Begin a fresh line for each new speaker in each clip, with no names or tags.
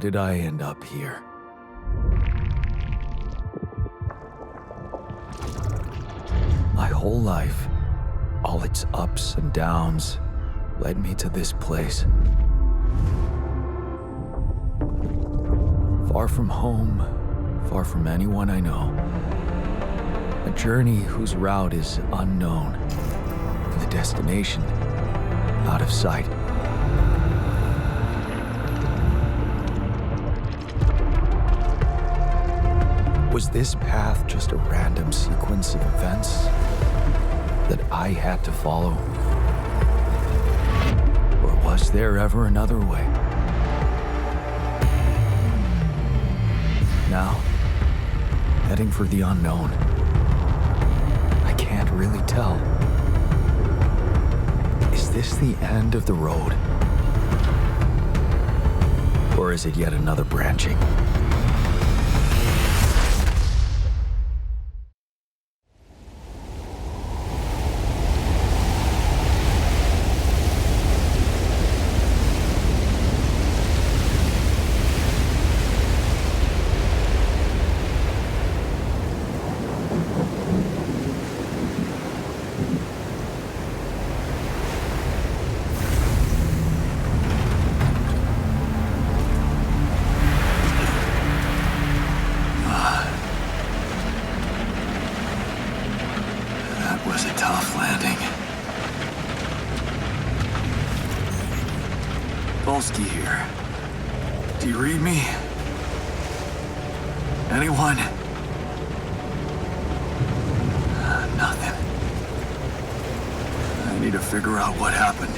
did I end up here? My whole life, all its ups and downs, led me to this place. Far from home, far from anyone I know. A journey whose route is unknown, and the destination out of sight. Was this path just a random sequence of events that I had to follow? Or was there ever another way? Now, heading for the unknown. I can't really tell. Is this the end of the road? Or is it yet another branching? Was a tough landing. Polsky here. Do you read me? Anyone? Nothing. I need to figure out what happened.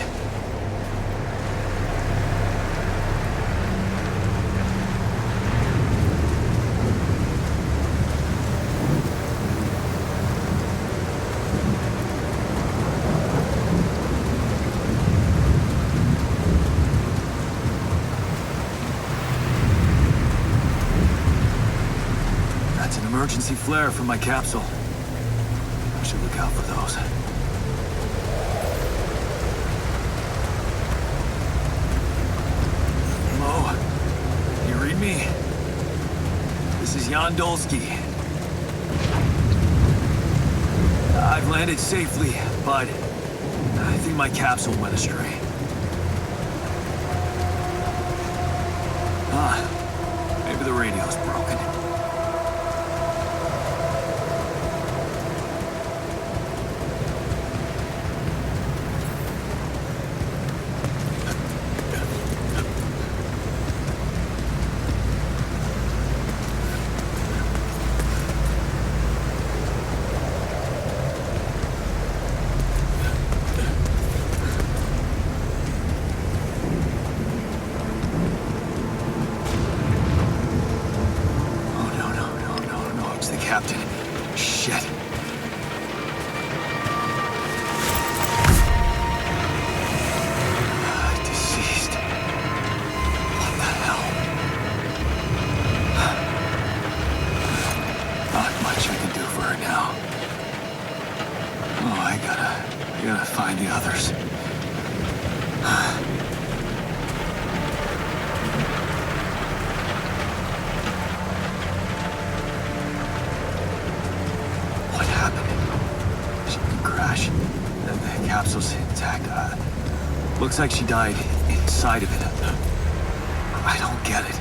Emergency flare from my capsule. I should look out for those. Hello? Can you read me? This is Jan Dolsky. I've landed safely, but I think my capsule went astray. Maybe the radio's broken. Captain. Shit. Deceased. What the hell? Not much I can do for her now. Oh, I gotta find the others. The capsule's intact. Looks like she died inside of it. I don't get it.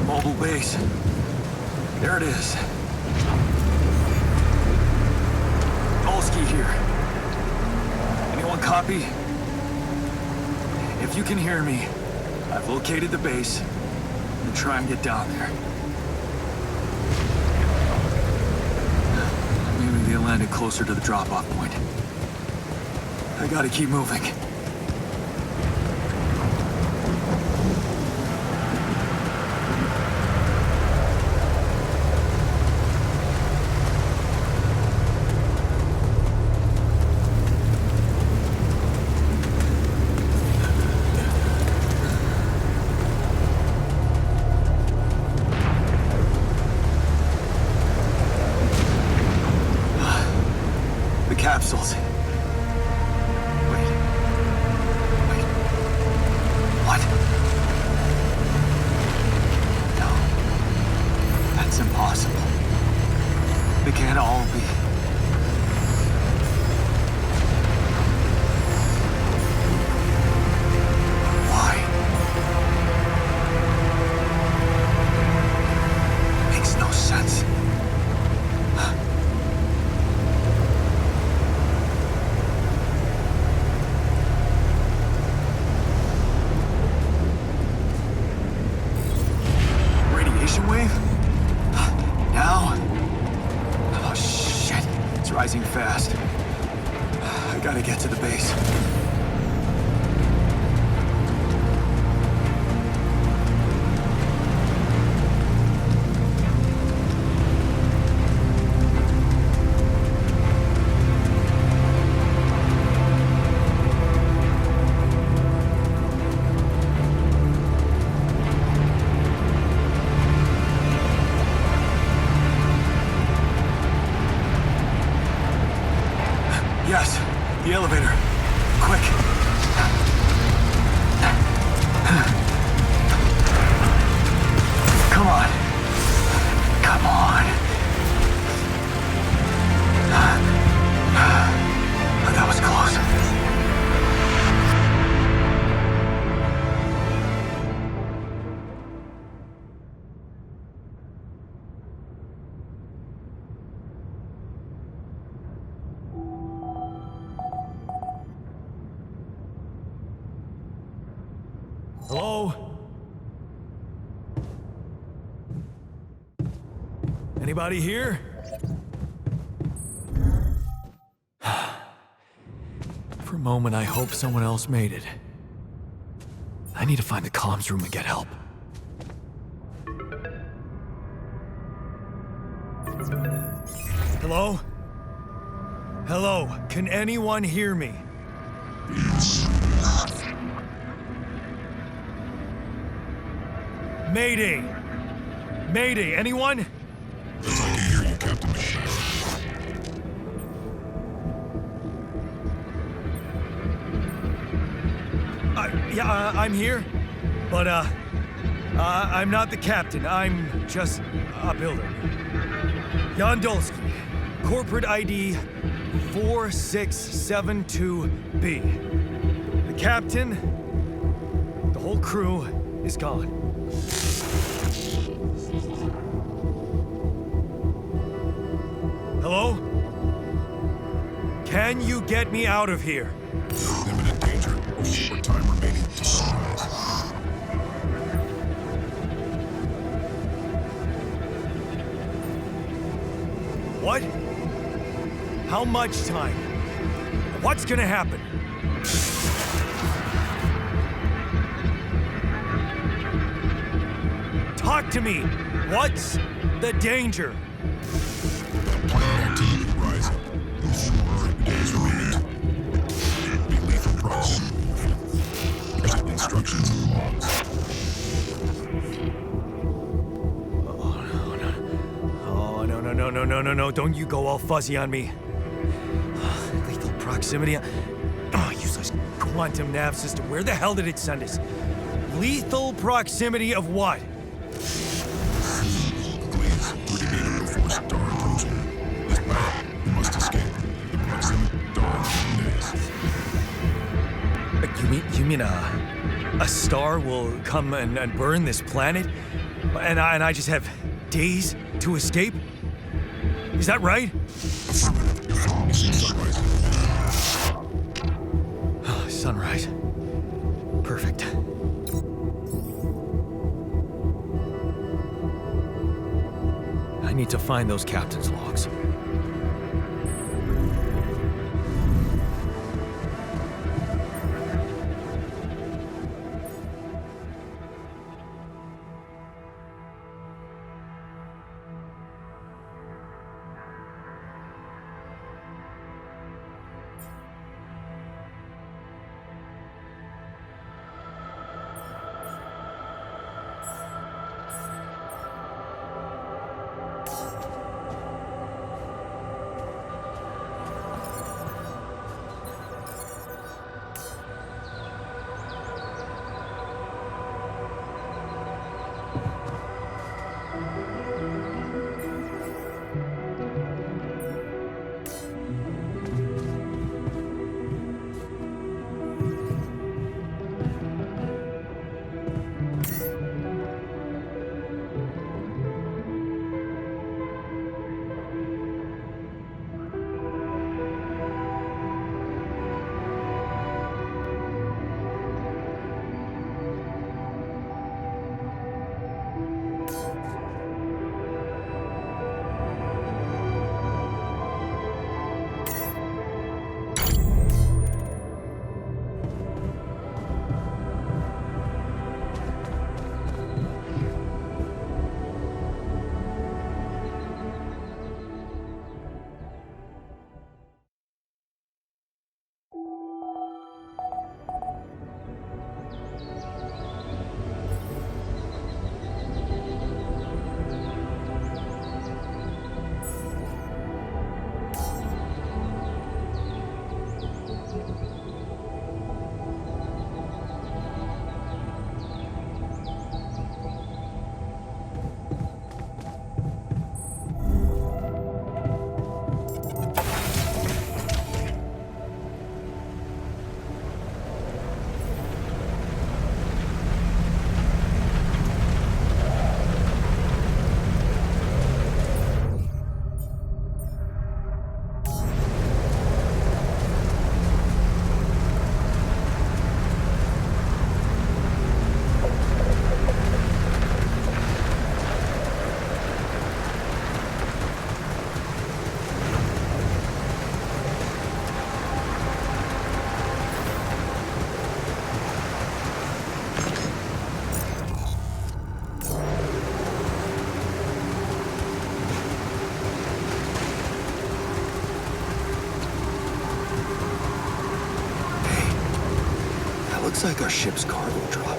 Mobile base. There it is. Polsky here. Anyone copy? If you can hear me, I've located the base. I'm gonna try and get down there. Maybe they landed closer to the drop-off point. I gotta keep moving. can't all be. Why? Makes no sense. Radiation wave? Now? Oh shit, it's rising fast. I gotta get to the base. Yes, the elevator. Quick. Come on. Come on. That was close. Hello? Anybody here? For a moment, I hope someone else made it. I need to find the comms room and get help. Hello? Hello? Can anyone hear me? Mayday! Mayday, anyone?
Yes, I can hear you, Captain Machine.
Yeah, I'm here. But, I'm not the captain. I'm just a builder. Yondolski, corporate ID 4672B. The captain, the whole crew is gone. Hello? Can you get me out of here?
Imminent danger. Short time remaining to sunrise.
What? How much time? What's gonna happen? Talk to me! What's the danger?
Planet activity rising. Fewer days remaining. Be lethal proximity. Instructions and logs.
Oh, no. Don't you go all fuzzy on me. Lethal proximity. Oh, useless quantum nav system. Where the hell did it send us? Lethal proximity of what?
Please, Brigadier before star approaching. This battle, we must escape. The proximity dawn days.
You mean a star will come and burn this planet? And I just have days to escape? Is that right?
Affirmative. Mission sunrise.
Sunrise. Perfect. I need to find those captain's logs.
like our ship's cargo drop.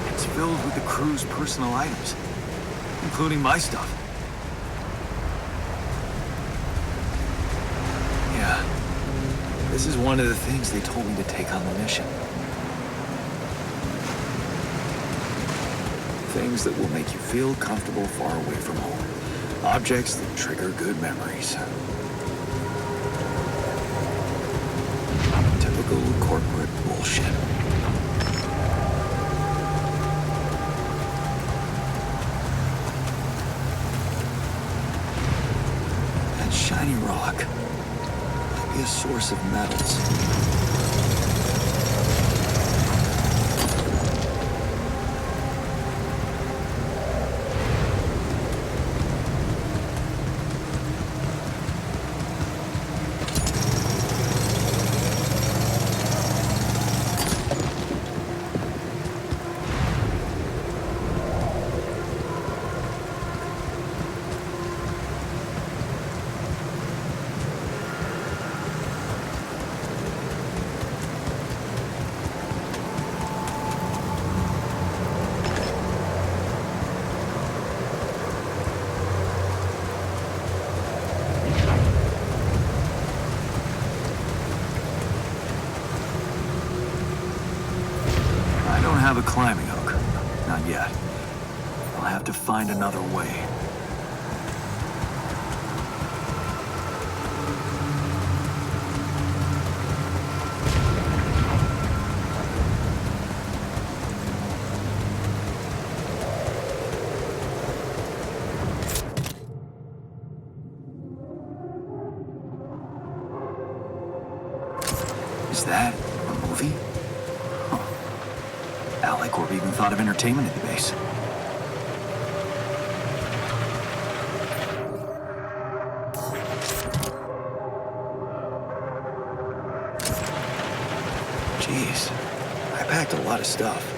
It's filled with the crew's personal items, including my stuff. Yeah, this is one of the things they told me to take on the mission. Things that will make you feel comfortable far away from home. Objects that trigger good memories. Typical corporate bullshit. That shiny rock might be a source of metals. Have a climbing hook. Not yet. I'll have to find another way. Is that a movie? Or even thought of entertainment at the base. Jeez, I packed a lot of stuff.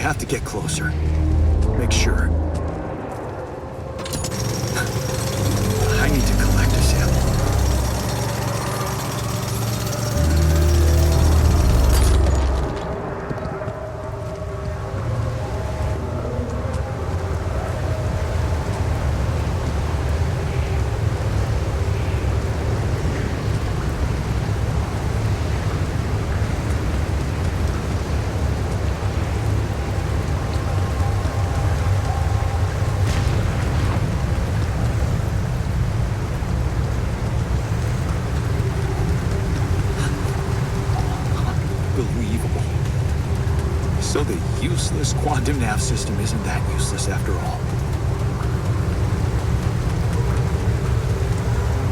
have to get closer. Make sure. So the useless quantum nav system isn't that useless after all.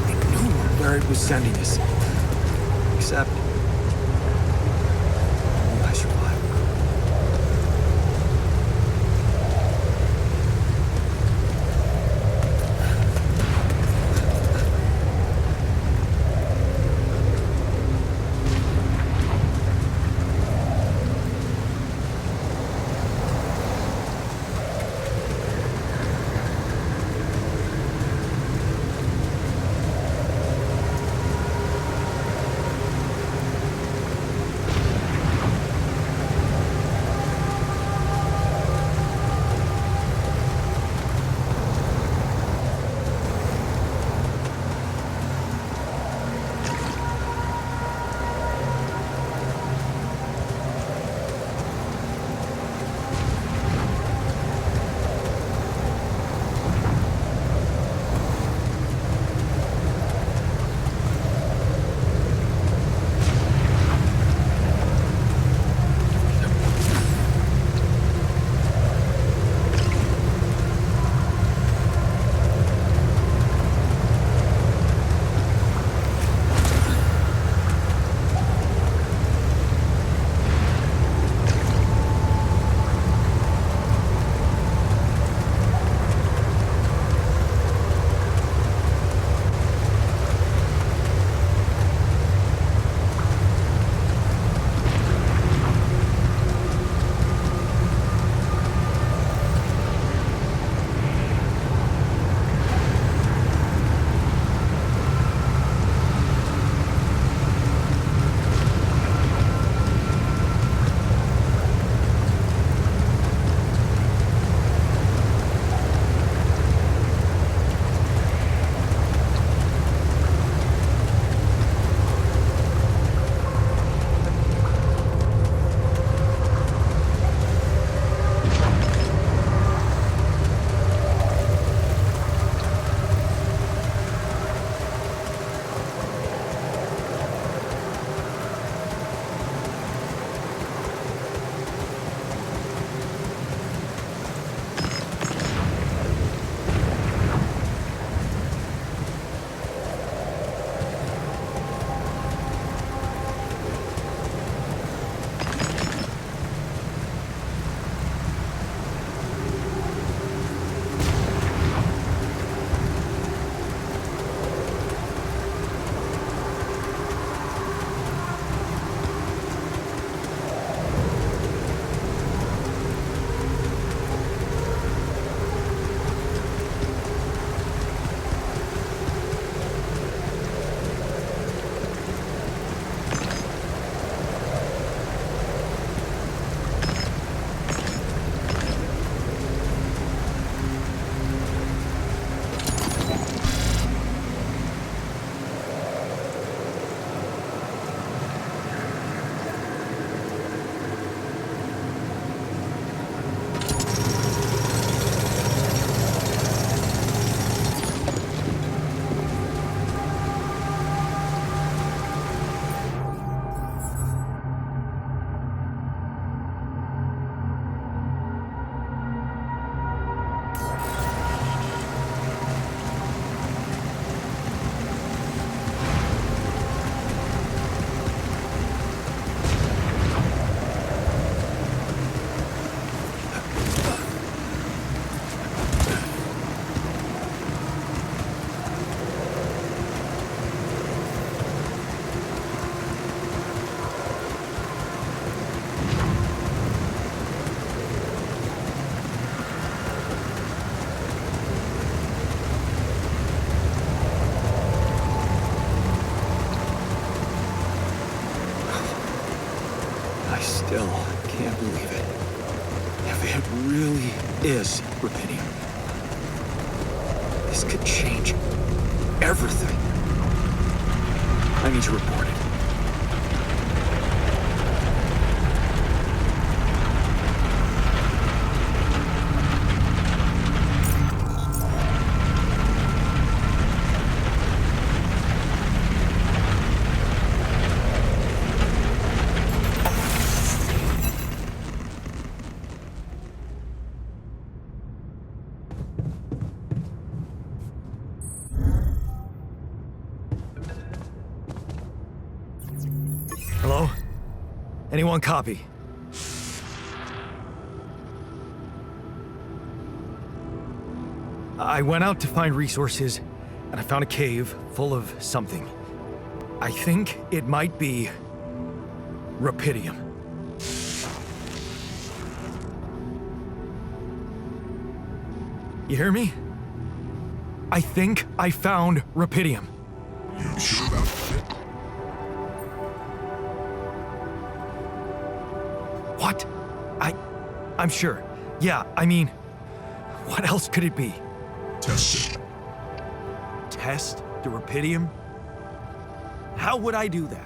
I knew where it was sending us. Except... I survived. Still can't believe it. If it really is rubidium, this could change everything. I need to report it.
Anyone copy? I went out to find resources, and I found a cave full of something. I think it might be rupidium. You hear me? I think I found rupidium.
You sure about it?
What? I'm sure. Yeah, I mean, what else could it be?
Test it.
Test the rupidium? How would I do that?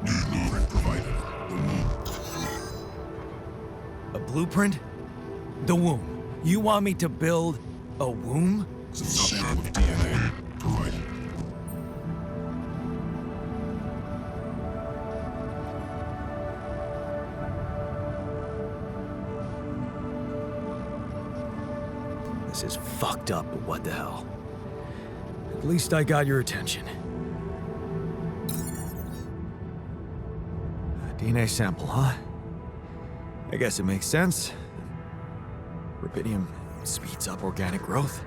New blueprint provided. The womb.
A blueprint? The womb. You want me to build a womb?
Some sample of DNA provided.
This is fucked up, but what the hell? At least I got your attention. A DNA sample, huh? I guess it makes sense. Rupidium speeds up organic growth.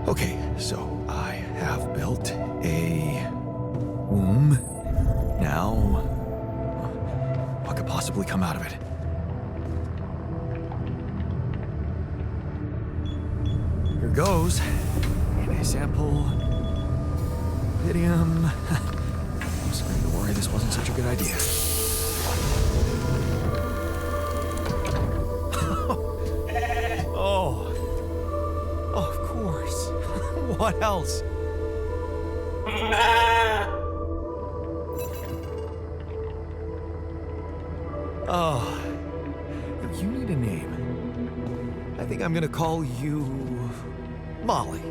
Okay, so I have built a womb. Now, what could possibly come out of it? Here goes. DNA sample. Rupidium. I'm starting to worry this wasn't such a good idea. Oh. Oh, of course. What else? Oh, you need a name. I think I'm gonna call you Molly.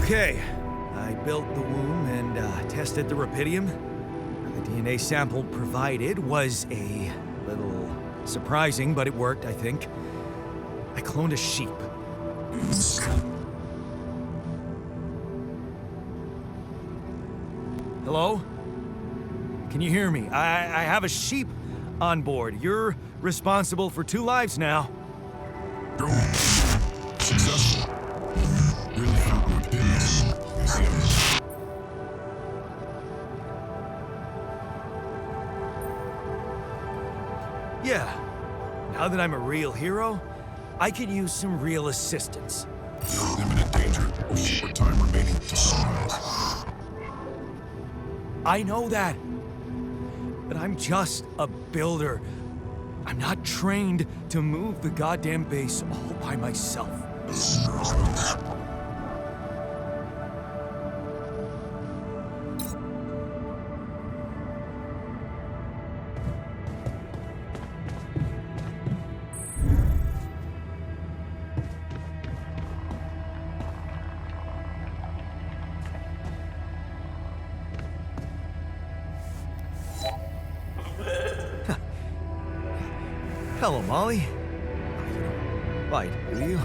Okay, I built the womb and tested the rupidium. The DNA sample provided was a little surprising, but it worked, I think. I cloned a sheep. Hello? Can you hear me? I have a sheep on board. You're responsible for 2 lives now.
Go. Successful. Really found my business. Yes.
Yeah. Now that I'm a real hero, I could use some real assistance.
You're in imminent danger. Or short time remaining to sunrise.
I know that. But I'm just a builder. I'm not trained to move the goddamn base all by myself. Hello, Molly. Right, do you?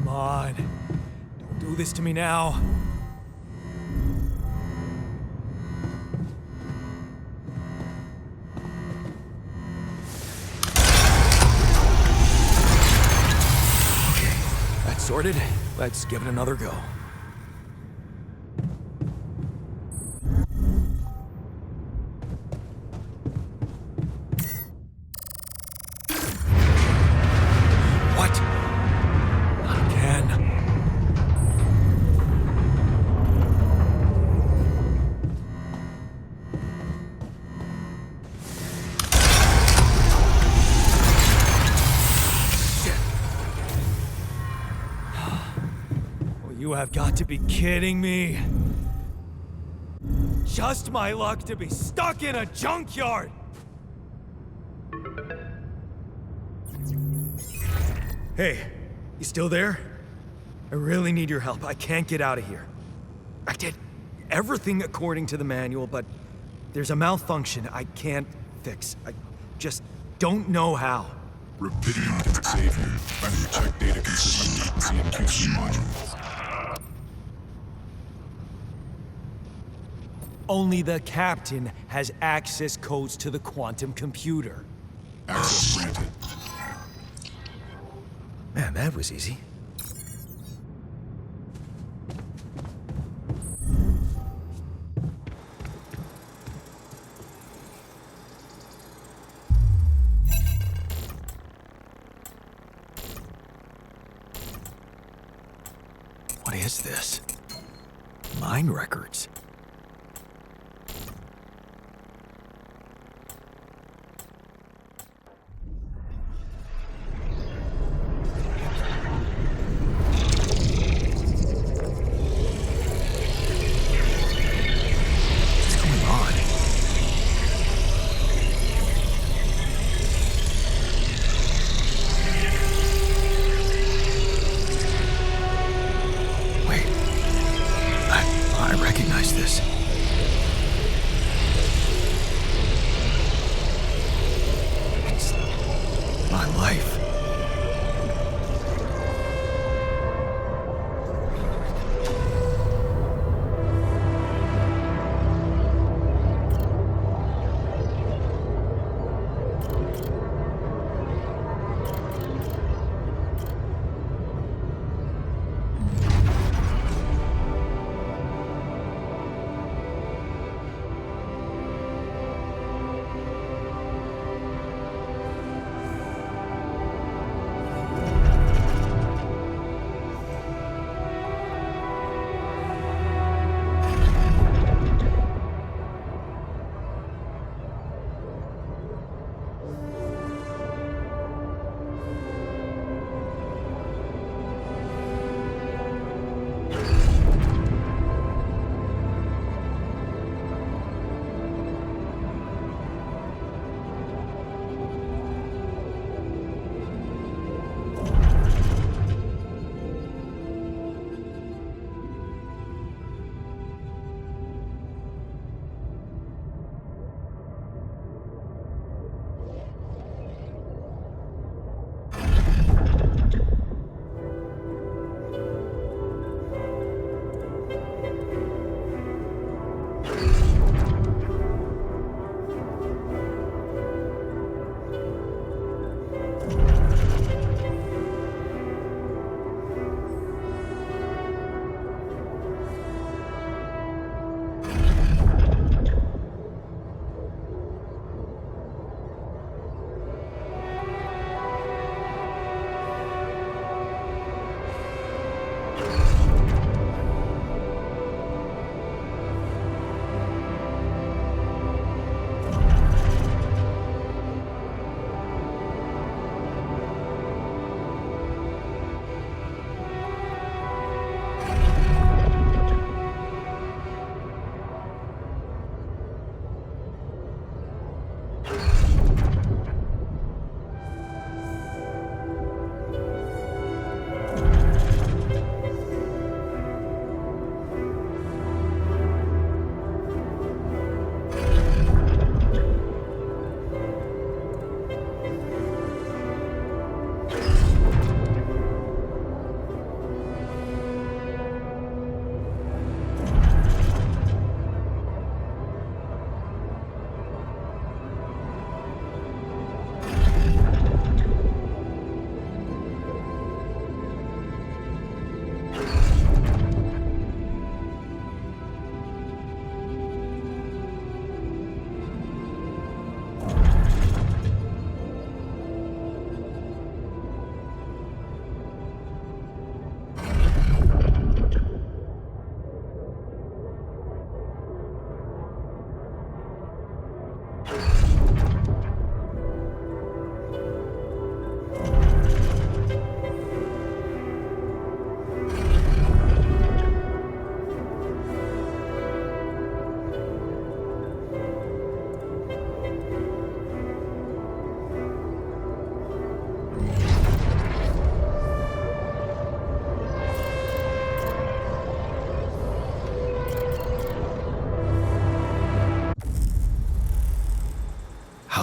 on. Don't do this to me now. Okay, that's sorted. Let's give it another go. What? Not again. Shit. Well, you have got to be kidding me. Just my luck to be stuck in a junkyard. Hey, you still there? I really need your help. I can't get out of here. I did everything according to the manual, but there's a malfunction I can't fix. I just don't know how.
Rapidity can save you. Running check data consistency and QC modules.
Only the captain has access codes to the quantum computer.
Access granted.
Man, that was easy. What is this? Mine records. I recognize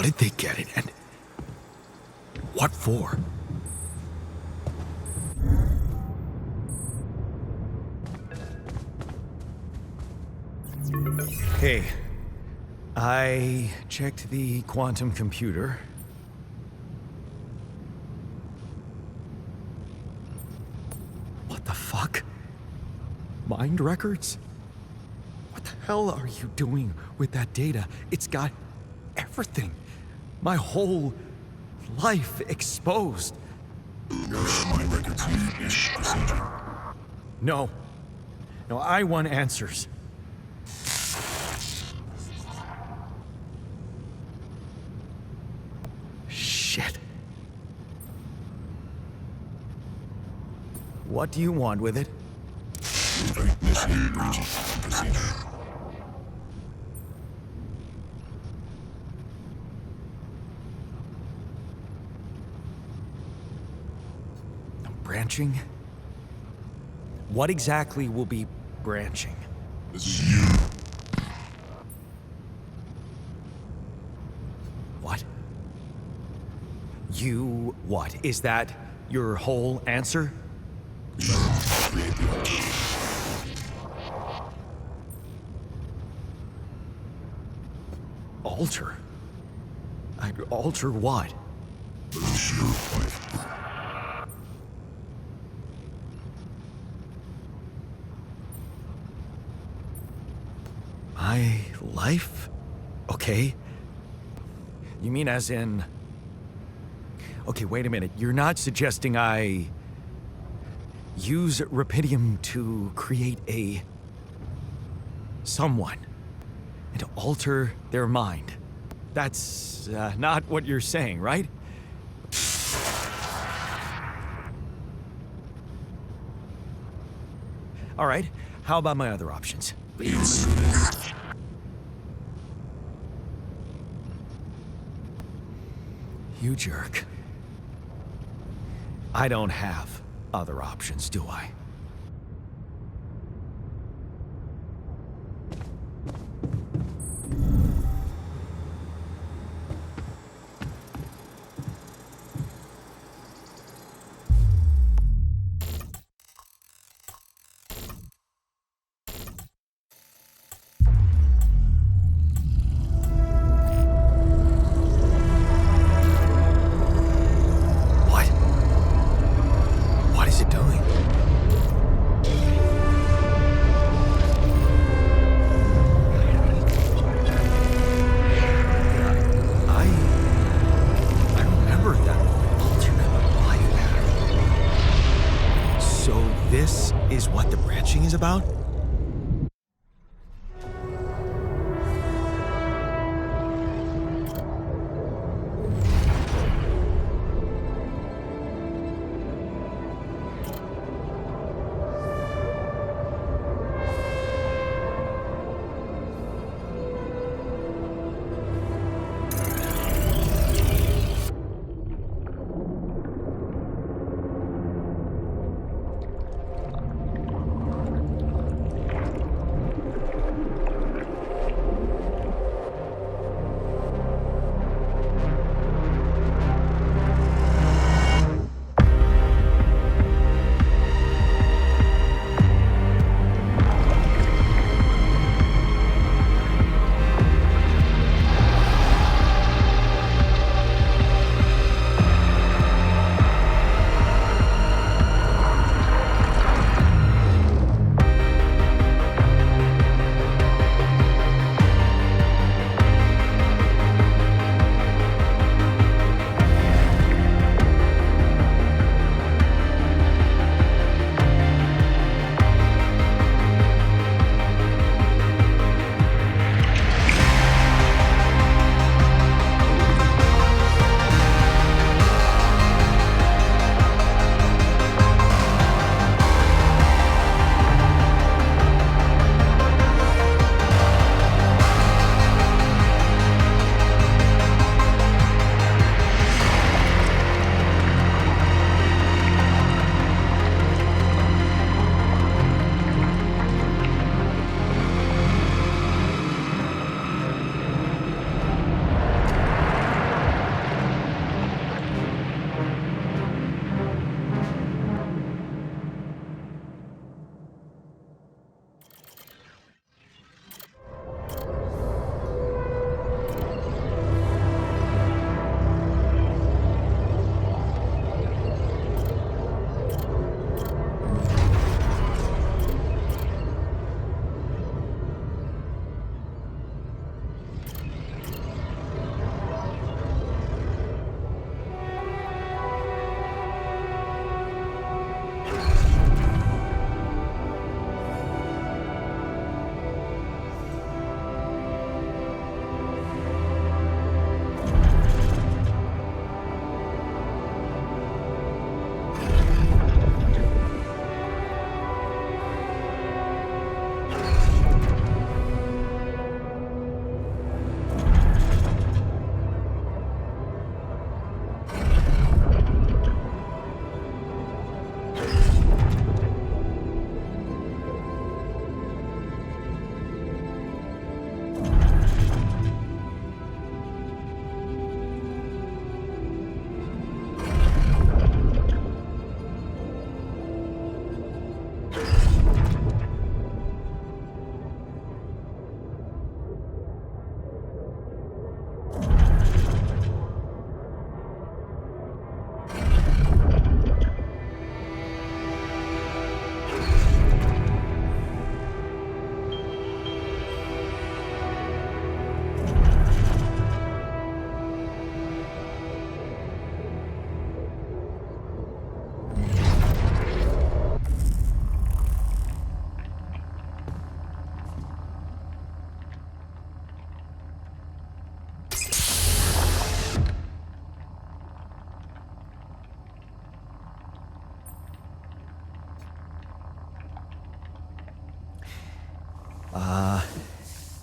did they get it, and what for?
Hey, I checked the quantum computer. What the fuck? Mind records? What the hell are you doing with that data? It's got everything. My whole life exposed.
My records need this procedure.
No. No, I want answers. Shit. What do you want with it?
Initiate breach procedure.
Branching? What exactly will be branching?
This is you.
What? You what? Is that your whole answer?
Create the altar.
Alter? I'd alter what?
Lose your life.
My life? Okay. You mean as in... Okay, wait a minute. You're not suggesting I... use rubidium to create a... someone. And to alter their mind. That's not what you're saying, right? All right. How about my other options? You jerk. I don't have other options, do I? What is it doing? I remember that alternate life path. So this is what the branching is about?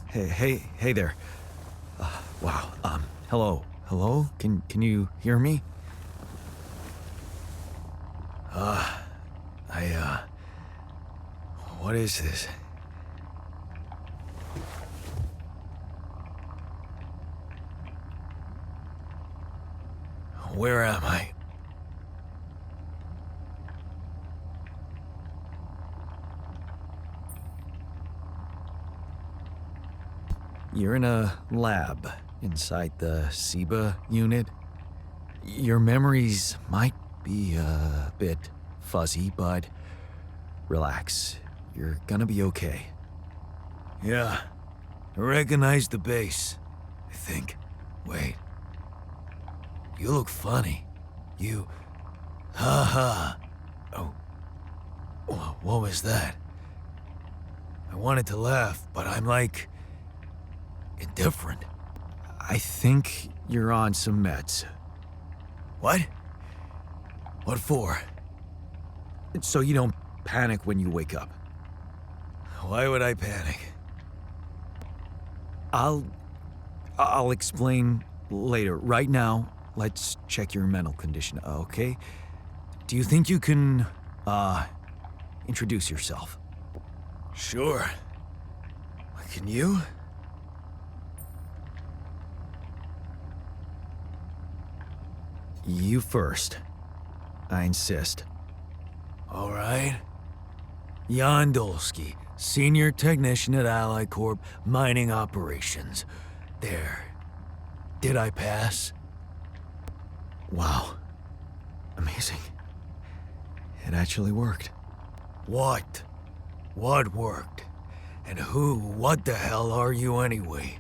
Hey there. Wow, hello? Can you hear me? What is this? Where am I? You're in a lab inside the SIBA unit. Your memories might be a bit fuzzy, but relax. You're gonna be okay. Yeah, I recognize the base, I think. Wait. You look funny. You... Ha. Oh. What was that? I wanted to laugh, but I'm like... indifferent. I think you're on some meds. What? What for? So you don't panic when you wake up. Why would I panic? I'll explain later. Right now, let's check your mental condition, okay? Do you think you can, introduce yourself? Sure. Can you? You first. I insist. All right. Jan Dolsky, Senior Technician at Ally Corp, Mining Operations. There. Did I pass? Wow. Amazing. It actually worked. What? What worked? And what the hell are you anyway?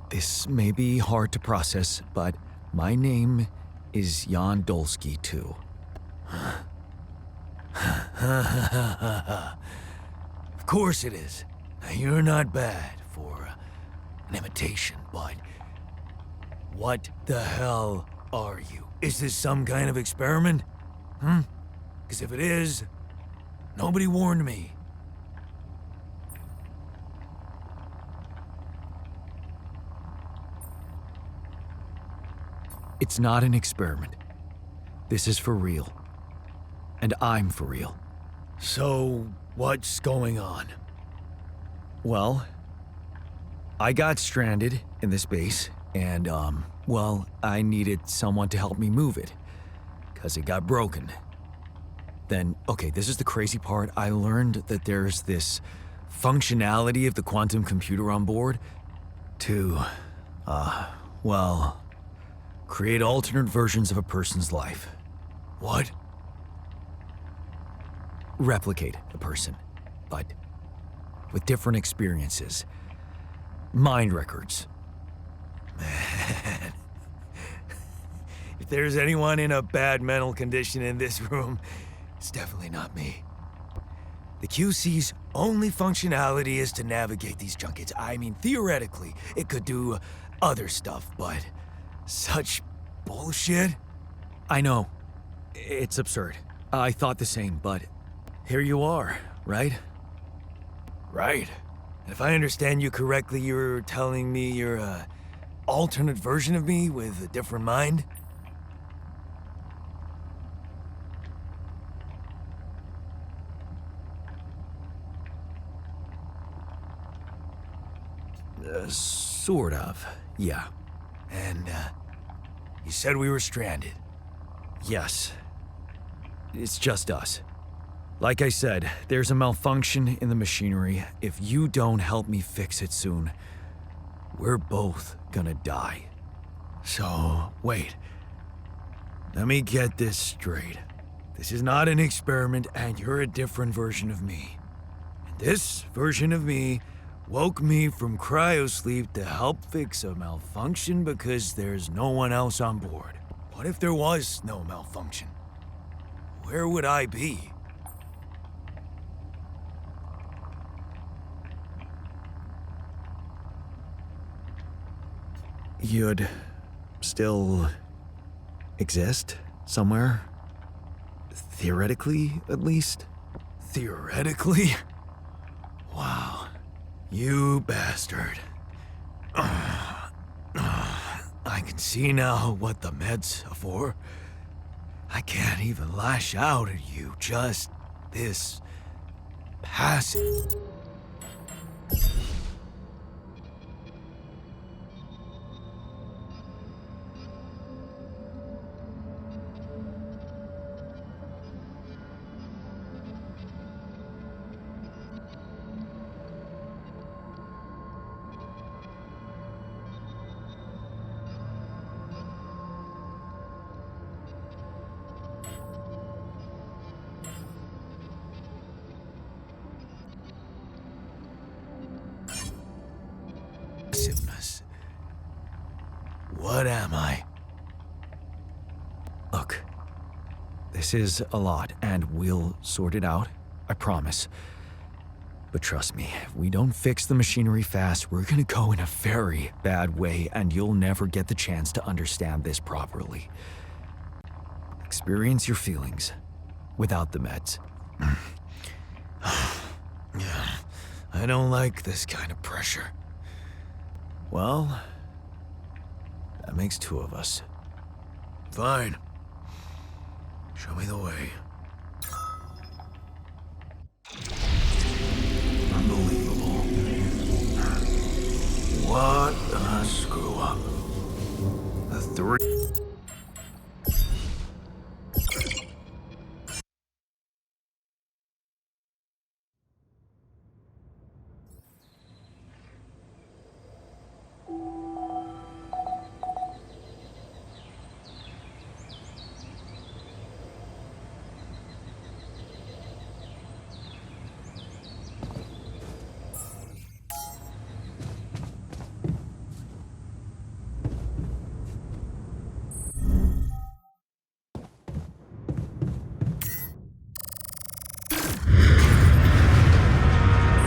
This may be hard to process, but my name is Jan Dolsky, too. Of course it is. Now, you're not bad for an imitation, but what the hell are you? Is this some kind of experiment? Because if it is, nobody warned me. It's not an experiment. This is for real. And I'm for real. So, what's going on? Well, I got stranded in this base, and, I needed someone to help me move it. 'Cause it got broken. Then, okay, this is the crazy part. I learned that there's this functionality of the quantum computer on board to, create alternate versions of a person's life. What? Replicate a person, but with different experiences. Mind records. Man. If there's anyone in a bad mental condition in this room, it's definitely not me. The QC's only functionality is to navigate these junkets. I mean, theoretically, it could do other stuff, but such bullshit? I know. It's absurd. I thought the same, but here you are, right? Right. And if I understand you correctly, you're telling me you're a alternate version of me with a different mind? Sort of, yeah. And, you said we were stranded. Yes. It's just us. Like I said, there's a malfunction in the machinery. If you don't help me fix it soon, we're both gonna die. So, wait. Let me get this straight. This is not an experiment, and you're a different version of me. And this version of me woke me from cryosleep to help fix a malfunction because there's no one else on board. What if there was no malfunction? Where would I be? You'd still exist somewhere? Theoretically, at least? Theoretically? Wow. You bastard. I can see now what the meds are for. I can't even lash out at you, just this passive. Passiveness. What am I? Look, this is a lot, and we'll sort it out, I promise. But trust me, if we don't fix the machinery fast, we're gonna go in a very bad way, and you'll never get the chance to understand this properly. Experience your feelings without the meds. Yeah, I don't like this kind of pressure. Well, that makes two of us. Fine. Show me the way. Unbelievable. What a screw up. The three.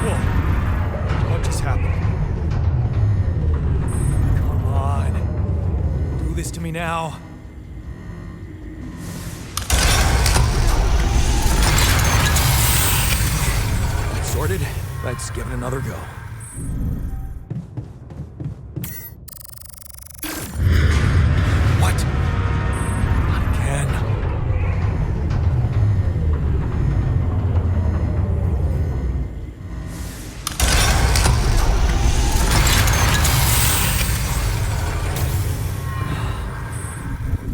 Whoa. What just happened? Come on. Do this to me now. Sorted? Let's give it another go. What? Not again.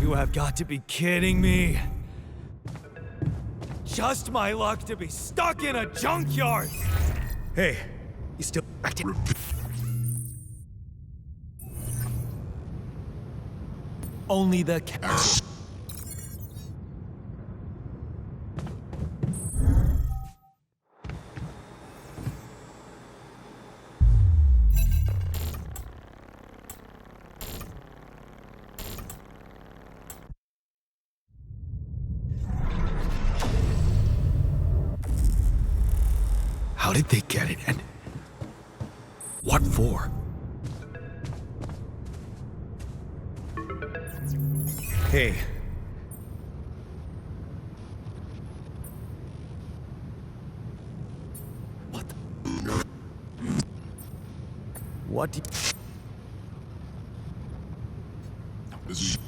You have got to be kidding me. Just my luck to be stuck in a junkyard! Hey, you still acting? Only the cat. How did they get it, and what for? Hey. What the? What do
This is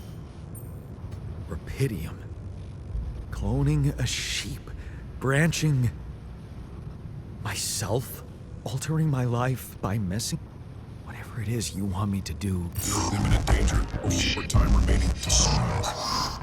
Rapidium. Cloning a sheep. Branching myself? Altering my life by messing? Whatever it is you want me to do.
you're in imminent danger of short time remaining to sunrise.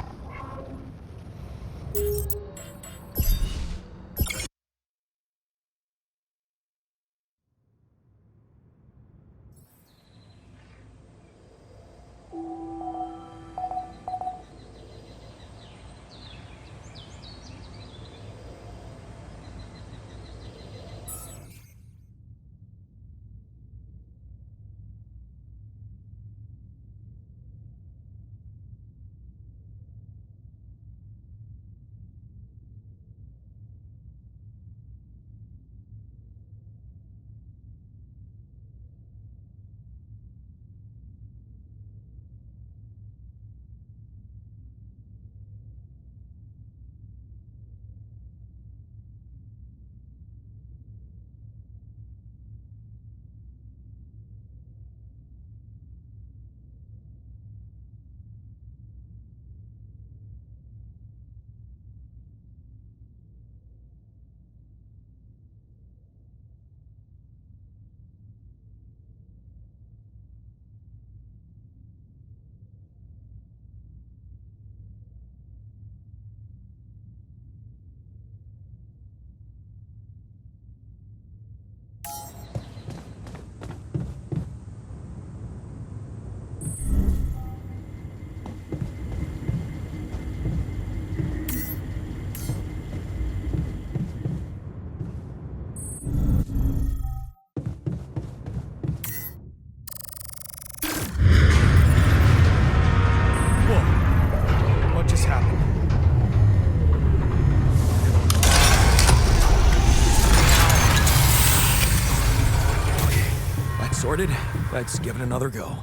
recorded. Let's give it another go.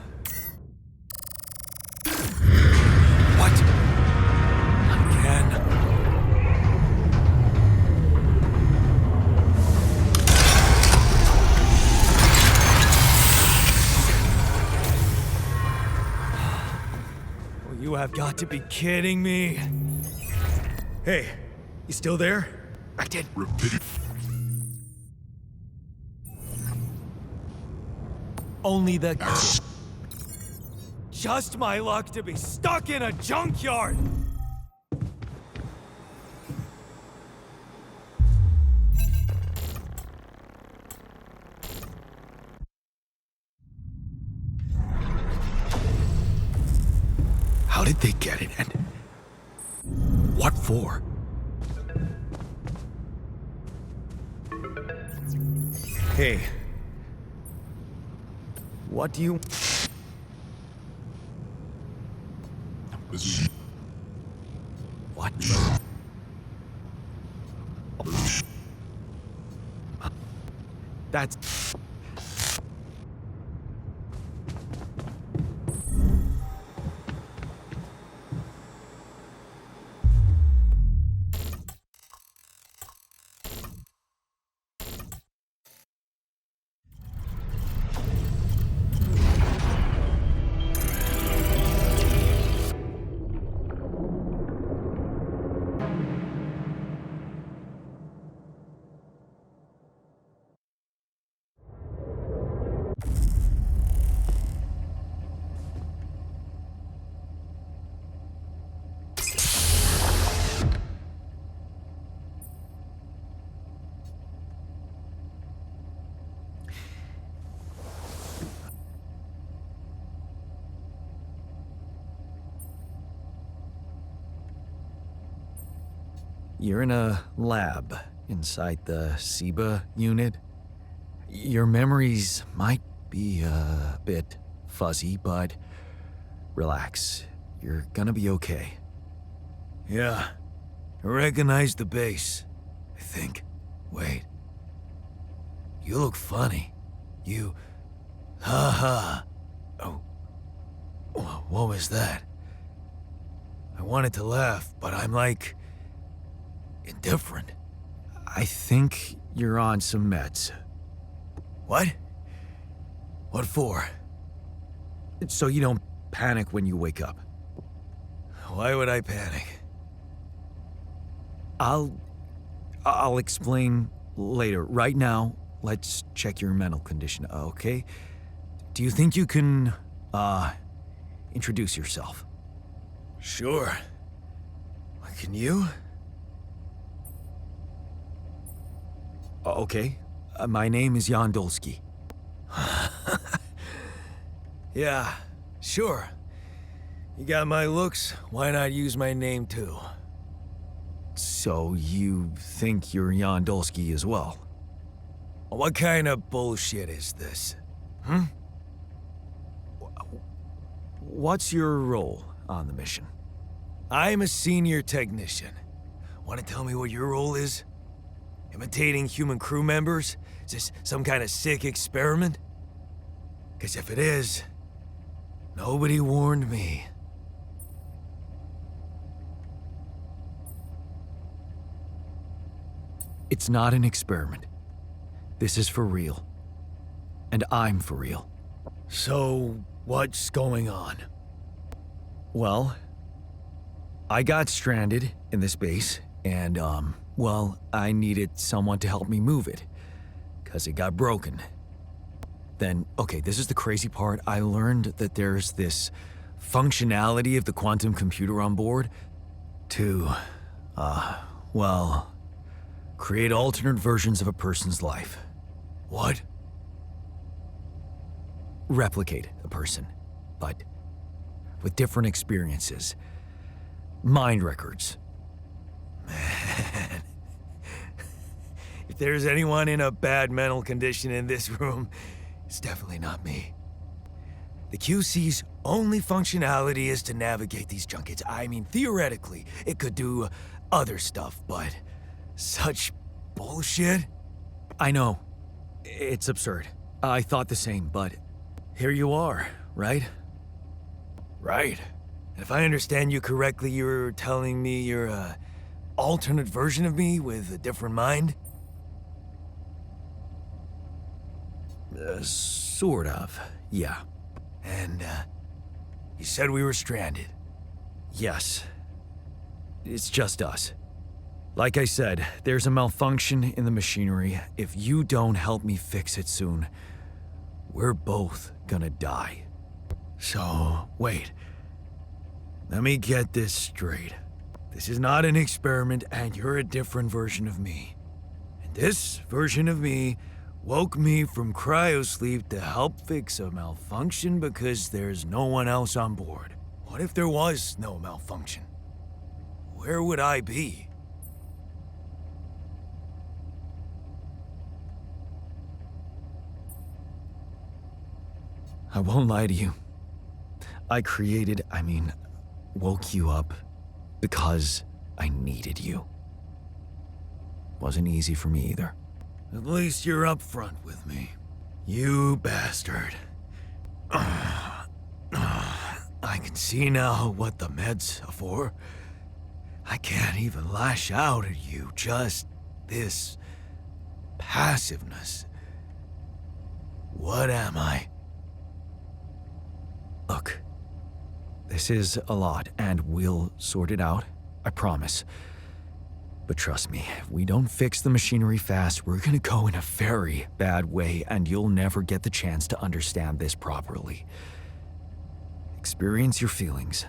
What? Again? Well, you have got to be kidding me. Hey, you still there? I did.
Repeat.
Only the... Just my luck to be stuck in a junkyard! How did they get it, and what for? Hey. What do you...
This is
What? That's... You're in a lab inside the SIBA unit. Your memories might be a bit fuzzy, but relax. You're gonna be okay. Yeah, I recognize the base, I think. Wait. You look funny. You... Ha-ha. Oh. What was that? I wanted to laugh, but I'm like... indifferent. I think you're on some meds. What? What for? So you don't panic when you wake up. Why would I panic? I'll explain later. Right now, let's check your mental condition, okay? Do you think you can, introduce yourself? Sure. Can you? Okay. My name is Jan Dolsky. Yeah, sure. You got my looks, why not use my name too? So you think you're Jan Dolsky as well? What kind of bullshit is this? What's your role on the mission? I'm a senior technician. Want to tell me what your role is? Imitating human crew members? Is this some kind of sick experiment? Because if it is, nobody warned me. It's not an experiment. This is for real. And I'm for real. So, what's going on? Well, I got stranded in this base, and, well, I needed someone to help me move it, 'cause it got broken. Then, okay, this is the crazy part. I learned that there's this functionality of the quantum computer on board to, well, create alternate versions of a person's life. What? Replicate a person, but with different experiences. Mind records. Man. If there's anyone in a bad mental condition in this room, it's definitely not me. The QC's only functionality is to navigate these junkets. I mean, theoretically, it could do other stuff, but such bullshit? I know. It's absurd. I thought the same, but here you are, right? Right. And if I understand you correctly, you're telling me you're a alternate version of me with a different mind? Sort of, yeah. And, you said we were stranded. Yes. It's just us. Like I said, there's a malfunction in the machinery. If you don't help me fix it soon, we're both gonna die. So, wait. Let me get this straight. This is not an experiment, and you're a different version of me. And this version of me woke me from cryosleep to help fix a malfunction because there's no one else on board. What if there was no malfunction? Where would I be? I won't lie to you. I woke you up because I needed you. Wasn't easy for me either. At least you're upfront with me. You bastard. I can see now what the meds are for. I can't even lash out at you, just this passiveness. What am I? Look, this is a lot, and we'll sort it out, I promise. But trust me, if we don't fix the machinery fast, we're gonna go in a very bad way, and you'll never get the chance to understand this properly. Experience your feelings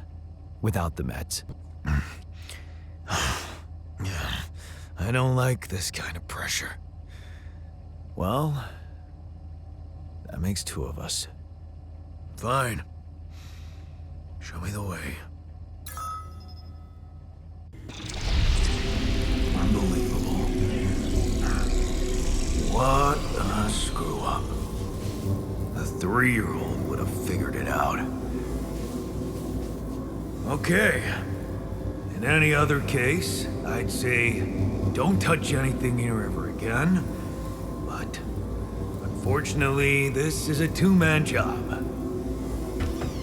without the meds. I don't like this kind of pressure. Well, that makes two of us. Fine. Show me the way. Unbelievable. What a screw-up. A 3-year-old would have figured it out. Okay. In any other case, I'd say don't touch anything here ever again. But unfortunately, this is a two-man job.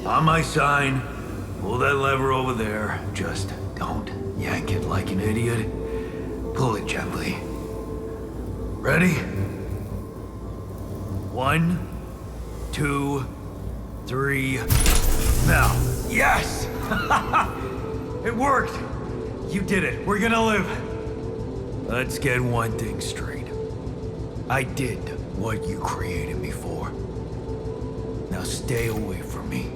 On my sign, pull that lever over there. Just don't yank it like an idiot. Pull it gently. Ready? 1, 2, 3. Now. Yes! It worked! You did it. We're gonna live. Let's get one thing straight. I did what you created me for. Now stay away from me.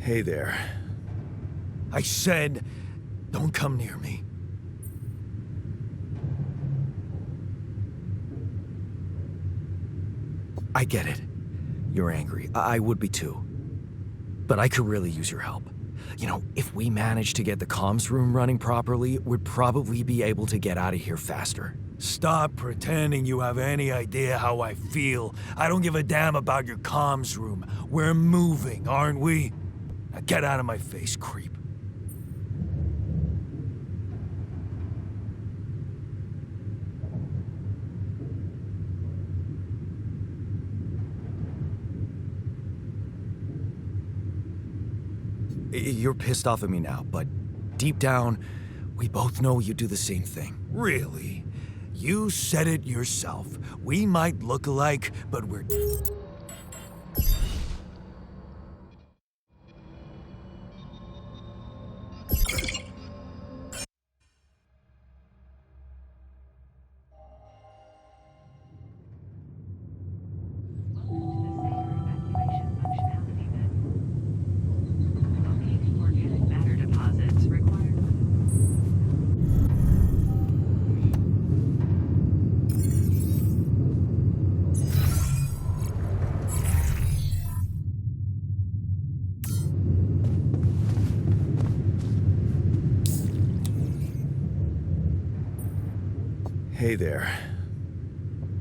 Hey there. I said, don't come near me. I get it. You're angry. I would be too. But I could really use your help. You know, if we manage to get the comms room running properly, we'd probably be able to get out of here faster. Stop pretending you have any idea how I feel. I don't give a damn about your comms room. We're moving, aren't we? Now get out of my face, creep. You're pissed off at me now, but deep down, we both know you do the same thing. Really? You said it yourself. We might look alike, but we're... Hey there.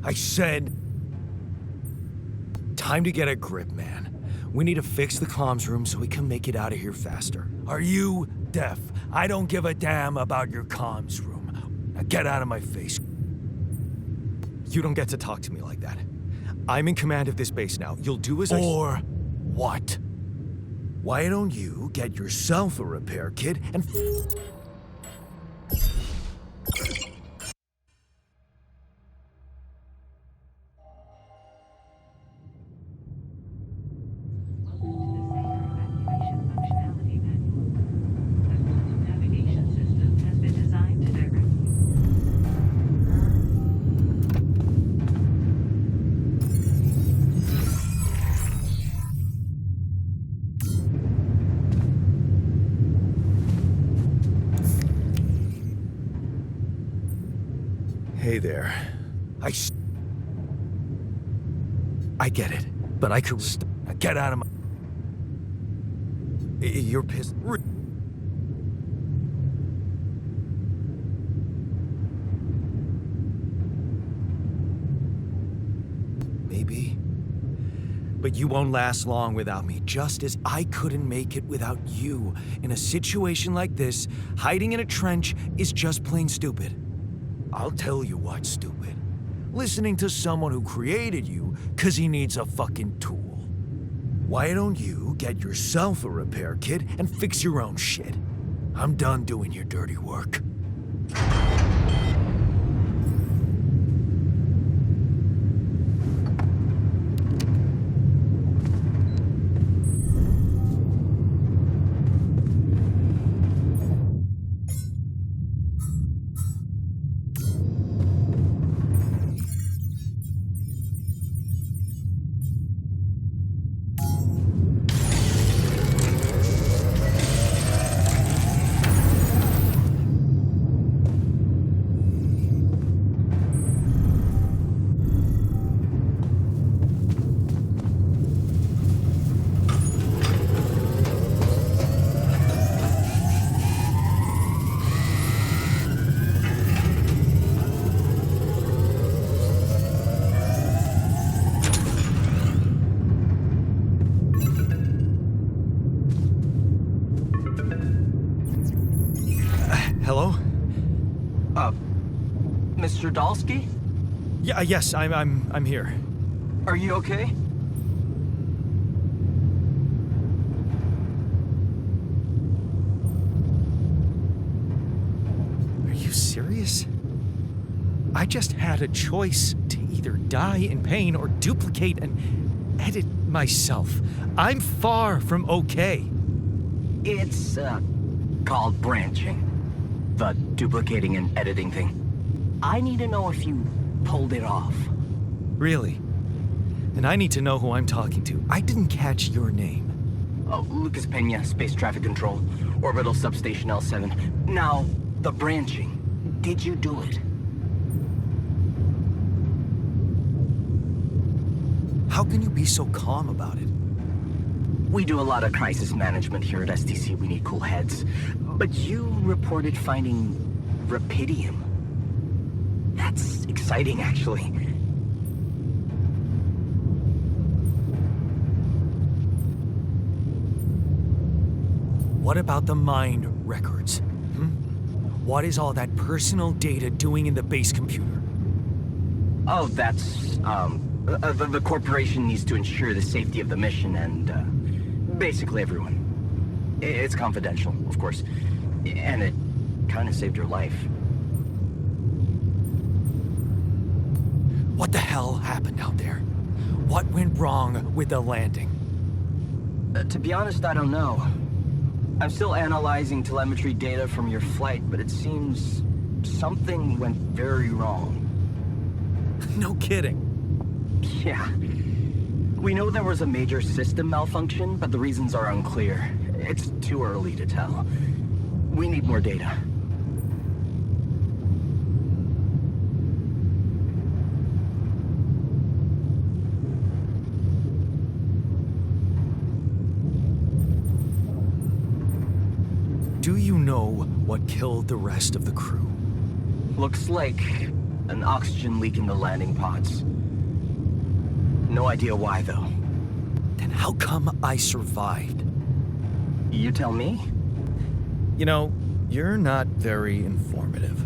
I said... Time to get a grip, man. We need to fix the comms room so we can make it out of here faster. Are you deaf? I don't give a damn about your comms room. Now get out of my face. You don't get to talk to me like that. I'm in command of this base now. You'll do as I... Or what? Why don't you get yourself a repair kit and... Hey there. I get it, but I could... Get out of my... You're pissed... Maybe. But you won't last long without me, just as I couldn't make it without you. In a situation like this, hiding in a trench is just plain stupid. I'll tell you what's stupid. Listening to someone who created you 'cause he needs a fucking tool. Why don't you get yourself a repair kit and fix your own shit? I'm done doing your dirty work. Hello?
Mr. Dalsky?
Yeah, yes, I'm here.
Are you okay?
Are you serious? I just had a choice to either die in pain or duplicate and edit myself. I'm far from okay.
It's, called branching. The duplicating and editing thing. I need to know if you pulled it off.
Really? Then I need to know who I'm talking to. I didn't catch your name.
Oh, Lucas Peña, Space Traffic Control, Orbital Substation L7. Now, the branching. Did you do it?
How can you be so calm about it?
We do a lot of crisis management here at STC. We need cool heads. But you reported finding rapidium. That's exciting, actually.
What about the mind records? What is all that personal data doing in the base computer?
Oh, that's, the corporation needs to ensure the safety of the mission and, basically everyone. It's confidential, of course. And it kind of saved your life.
What the hell happened out there? What went wrong with the landing?
To be honest, I don't know. I'm still analyzing telemetry data from your flight, but it seems something went very wrong.
No kidding.
Yeah. We know there was a major system malfunction, but the reasons are unclear. It's too early to tell. We need more data.
Do you know what killed the rest of the crew?
Looks like an oxygen leak in the landing pods. No idea why, though.
Then how come I survived?
You tell me?
You know, you're not very informative.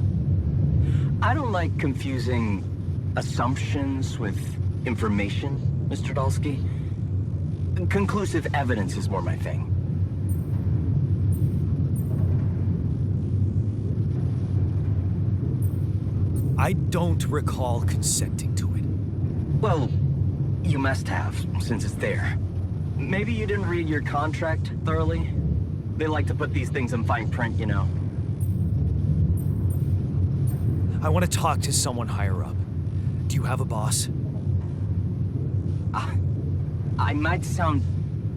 I don't like confusing assumptions with information, Mr. Dalsky. Conclusive evidence is more my thing.
I don't recall consenting to it.
Well, you must have, since it's there. Maybe you didn't read your contract thoroughly? They like to put these things in fine print, you know.
I want to talk to someone higher up. Do you have a boss?
I might sound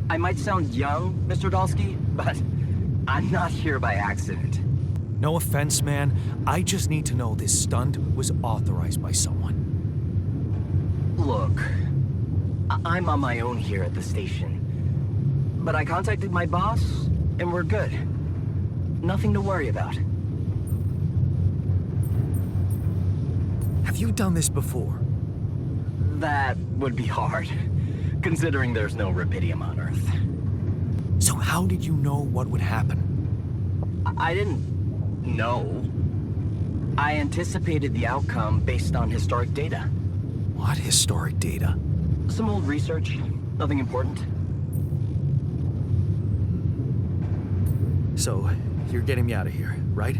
young, Mr. Dalsky, but I'm not here by accident.
No offense, man. I just need to know this stunt was authorized by someone.
Look, I'm on my own here at the station. But I contacted my boss, and we're good. Nothing to worry about.
Have you done this before?
That would be hard, considering there's no rapidium on Earth.
So how did you know what would happen?
I didn't know. I anticipated the outcome based on historic data.
What historic data?
Some old research, nothing important.
So, you're getting me out of here, right?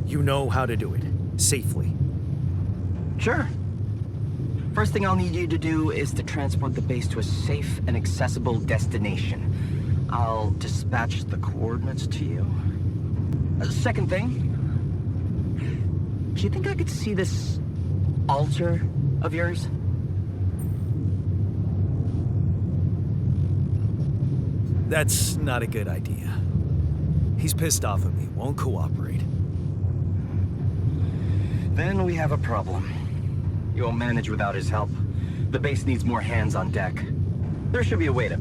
You know how to do it, safely.
Sure. First thing I'll need you to do is to transport the base to a safe and accessible destination. I'll dispatch the coordinates to you. Second thing, do you think I could see this altar of yours?
That's not a good idea. He's pissed off at me, won't cooperate.
Then we have a problem. You won't manage without his help. The base needs more hands on deck. There should be a way to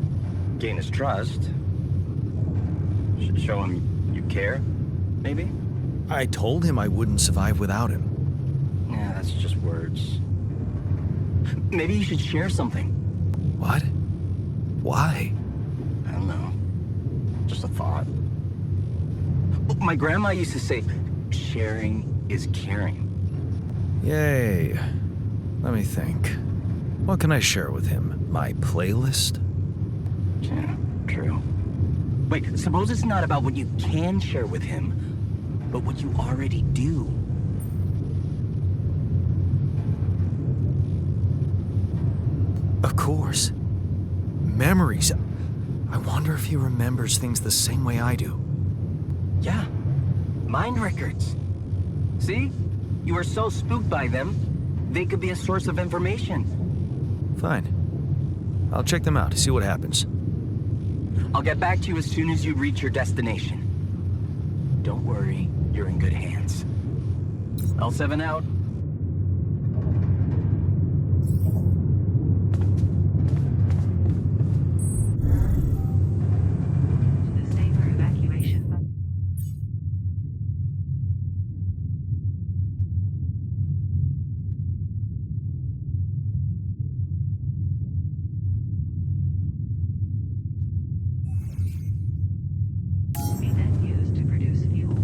gain his trust. Show him you care, maybe?
I told him I wouldn't survive without him.
Yeah, that's just words. Maybe you should share something.
What? Why?
I don't know. Just a thought. My grandma used to say, sharing is caring.
Yay. Let me think. What can I share with him? My playlist?
Yeah, true. Wait, suppose it's not about what you can share with him, but what you already do.
Of course. Memories. I wonder if he remembers things the same way I do.
Yeah, mind records. See? You were so spooked by them, they could be a source of information.
Fine. I'll check them out to see what happens.
I'll get back to you as soon as you reach your destination. Don't worry, you're in good hands. L7 out.
The safer evacuation button. Be then used to produce fuel.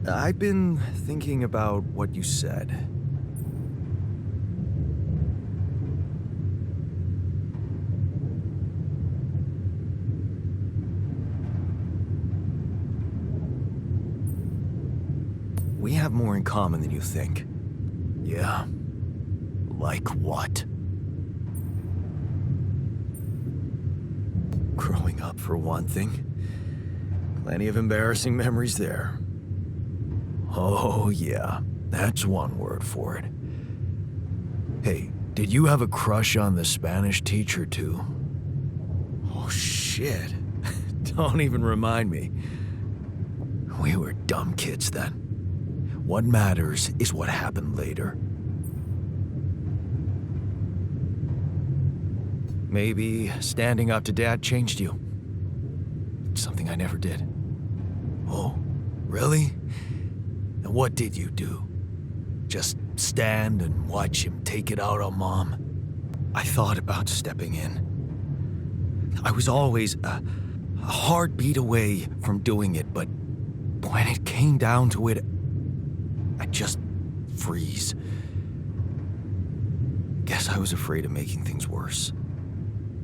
I've been thinking about what you said. We have more in common than you think. Yeah? Like what? Growing up, for one thing. Plenty of embarrassing memories there. Oh, yeah. That's one word for it. Hey, did you have a crush on the Spanish teacher, too? Oh, shit. Don't even remind me. We were dumb kids then. What matters is what happened later. Maybe standing up to Dad changed you. Something I never did. Oh, really? And what did you do? Just stand and watch him take it out on Mom? I thought about stepping in. I was always a heartbeat away from doing it, but when it came down to it, I'd just freeze. Guess I was afraid of making things worse.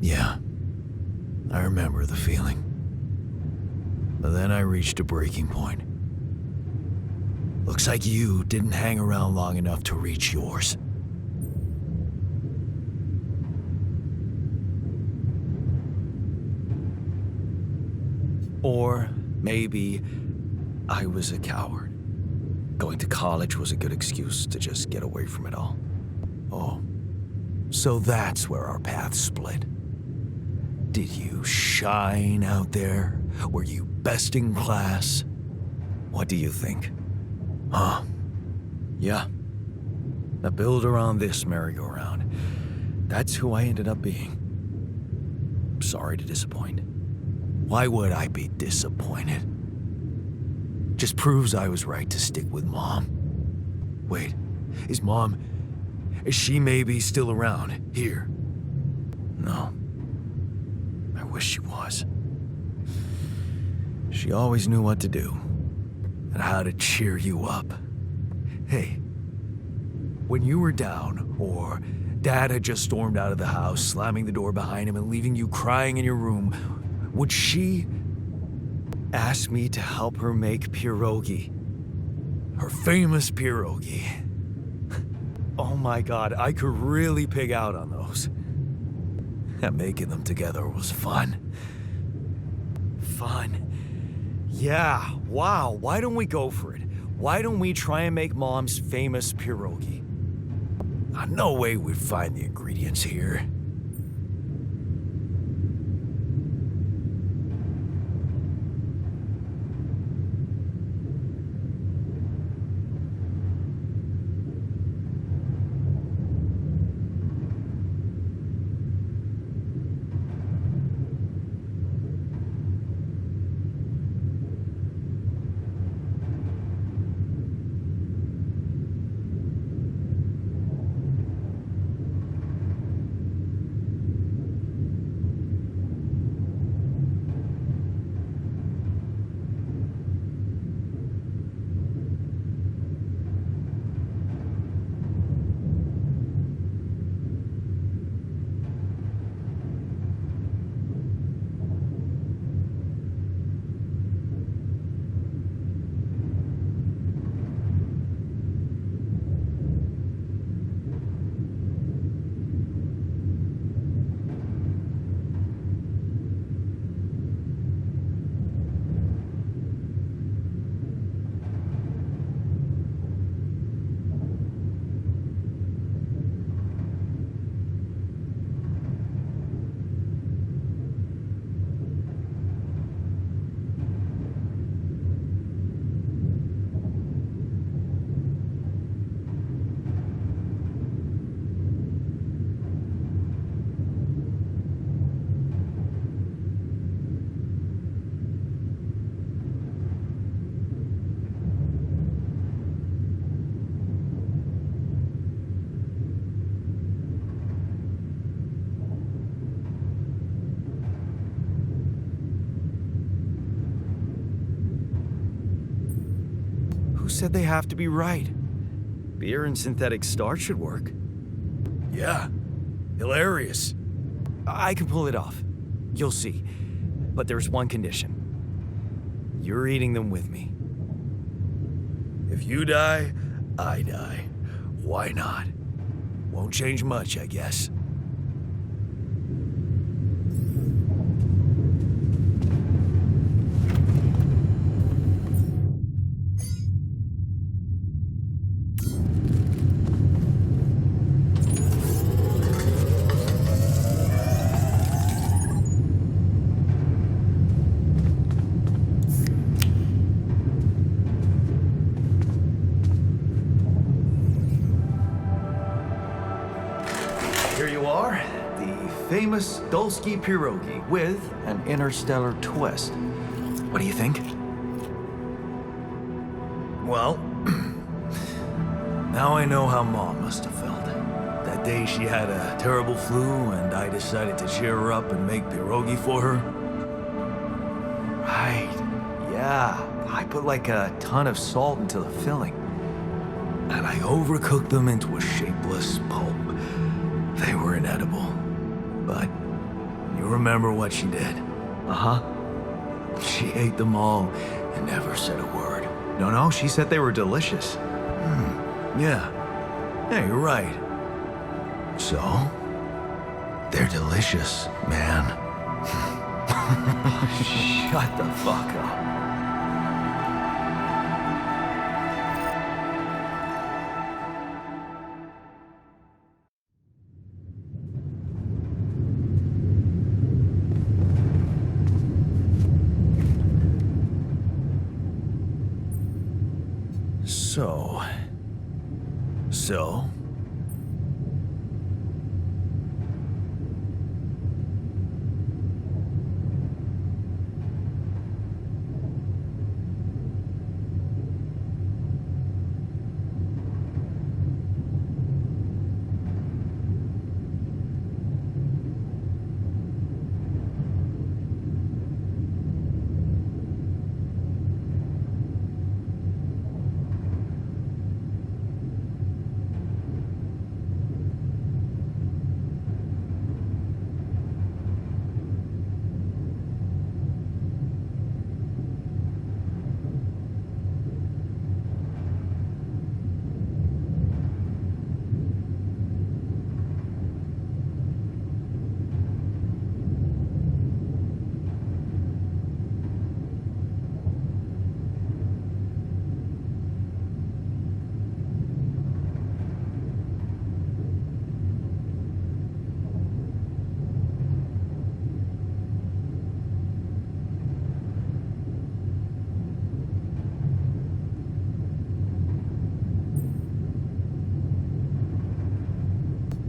Yeah, I remember the feeling. But then I reached a breaking point. Looks like you didn't hang around long enough to reach yours. Or maybe I was a coward. Going to college was a good excuse to just get away from it all. Oh, so that's where our paths split. Did you shine out there? Were you best in class? What do you think? Huh? Yeah. I build around this merry-go-round. That's who I ended up being. Sorry to disappoint. Why would I be disappointed? Just proves I was right to stick with Mom. Wait, is she maybe still around here? No. I wish she was. She always knew what to do and how to cheer you up. Hey, when you were down, or Dad had just stormed out of the house, slamming the door behind him and leaving you crying in your room, would she ask me to help her make pierogi? Her famous pierogi. Oh my God, I could really pig out on those. And making them together was fun. Fun. Yeah, wow, why don't we go for it? Why don't we try and make Mom's famous pierogi? No way we'd find the ingredients here. Who said they have to be right? Beer and synthetic starch should work. Yeah, hilarious. I can pull it off. You'll see. But there's one condition. You're eating them with me. If you die, I die. Why not? Won't change much, I guess. Here you are, the famous Dulski pierogi with an interstellar twist. What do you think? Well, now I know how Mom must have felt. That day she had a terrible flu and I decided to cheer her up and make pierogi for her. Right, yeah. I put like a ton of salt into the filling. And I overcooked them into a shapeless pulp. They were inedible. But you remember what she did? Uh-huh. She ate them all and never said a word. No, she said they were delicious. Yeah. Yeah, you're right. So, they're delicious, man. Shut the fuck up. So...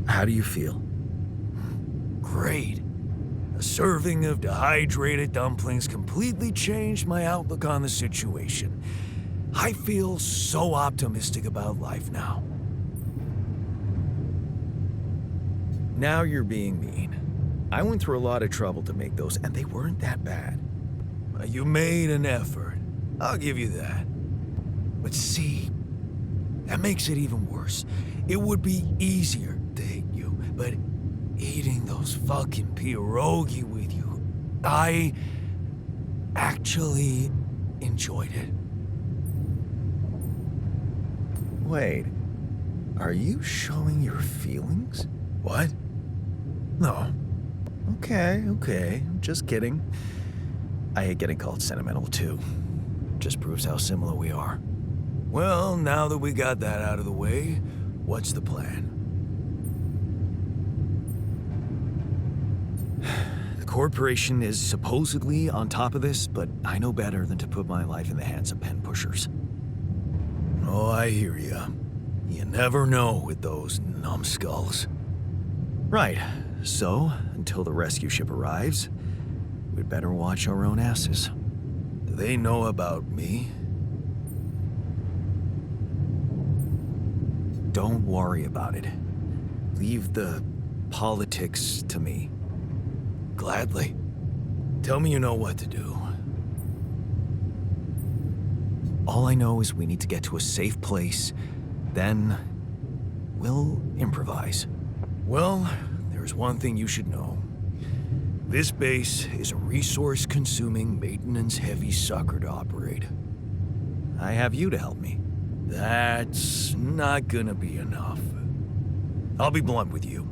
How do you feel? Great. A serving of dehydrated dumplings completely changed my outlook on the situation. I feel so optimistic about life now. Now you're being mean. I went through a lot of trouble to make those, and they weren't that bad. You made an effort. I'll give you that. But see, that makes it even worse. It would be easier to hate you, but eating those fucking pierogi with you, I actually enjoyed it. Wait, are you showing your feelings? What? No. Okay, I'm just kidding. I hate getting called sentimental too. Just proves how similar we are. Well, now that we got that out of the way, what's the plan? The corporation is supposedly on top of this, but I know better than to put my life in the hands of pen pushers. Oh, I hear ya. You never know with those numbskulls. Right, so until the rescue ship arrives, we'd better watch our own asses. Do they know about me? Don't worry about it. Leave the politics to me. Gladly. Tell me you know what to do. All I know is we need to get to a safe place, then we'll improvise. Well, there's one thing you should know. This base is a resource-consuming, maintenance-heavy sucker to operate. I have you to help me. That's not gonna be enough. I'll be blunt with you.